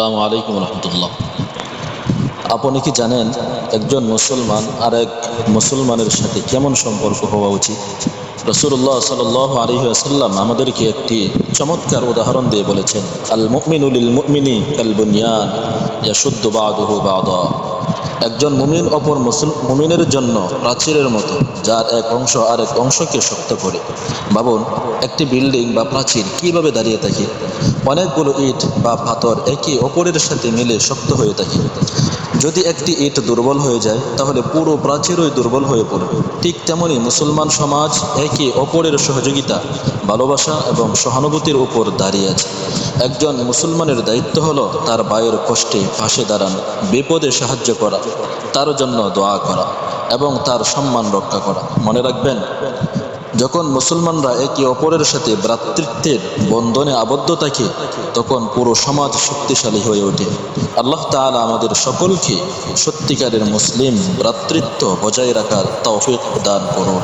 আসসালামু আলাইকুম রহমতুল্লাহ। আপনি কি জানেন একজন মুসলমান আর এক মুসলমানের সাথে কেমন সম্পর্ক হওয়া উচিত? রাসূলুল্লাহ সাল্লাল্লাহু আলাইহি ওয়াসাল্লাম আমাদেরকে একটি চমৎকার উদাহরণ দিয়ে বলেছেন, আল মুমিনু লিল মুমিনি কাল বুনয়ান ইয়াশুদ্দু বা'দুহু বা'দা। একজন মুমিন অপর মুমিনের জন্য প্রাচীরের মতো, যার এক অংশ আরেক অংশকে শক্ত করে। ভাবুন, একটি বিল্ডিং বা প্রাচীর কিভাবে দাঁড়িয়ে থাকে। অনেকগুলো ইট বা পাথর একে অপরের সাথে মিলে শক্ত হয়ে থাকে। যদি একটি ইট দুর্বল হয়ে যায়, তাহলে পুরো প্রাচীরই দুর্বল হয়ে পড়বে। ঠিক তেমনি মুসলমান সমাজ একে অপরের সহযোগিতা, ভালোবাসা এবং সহানুভূতির উপর দাঁড়িয়ে আছে। একজন মুসলমানের দায়িত্ব হলো তার ভাইয়ের কষ্টে পাশে দাঁড়ানো, বিপদে সাহায্য করা, তার জন্য দোয়া করা এবং তার সম্মান রক্ষা করা। মনে রাখবেন, যখন মুসলমানরা একে অপরের সাথে ভ্রাতৃত্বের বন্ধনে আবদ্ধ থাকে, তখন পুরো সমাজ শক্তিশালী হয়ে ওঠে। আল্লাহ তাআলা আমাদের সকলকে সত্যিকারের মুসলিম ভ্রাতৃত্ব বজায় রাখার তৌফিক দান করুন।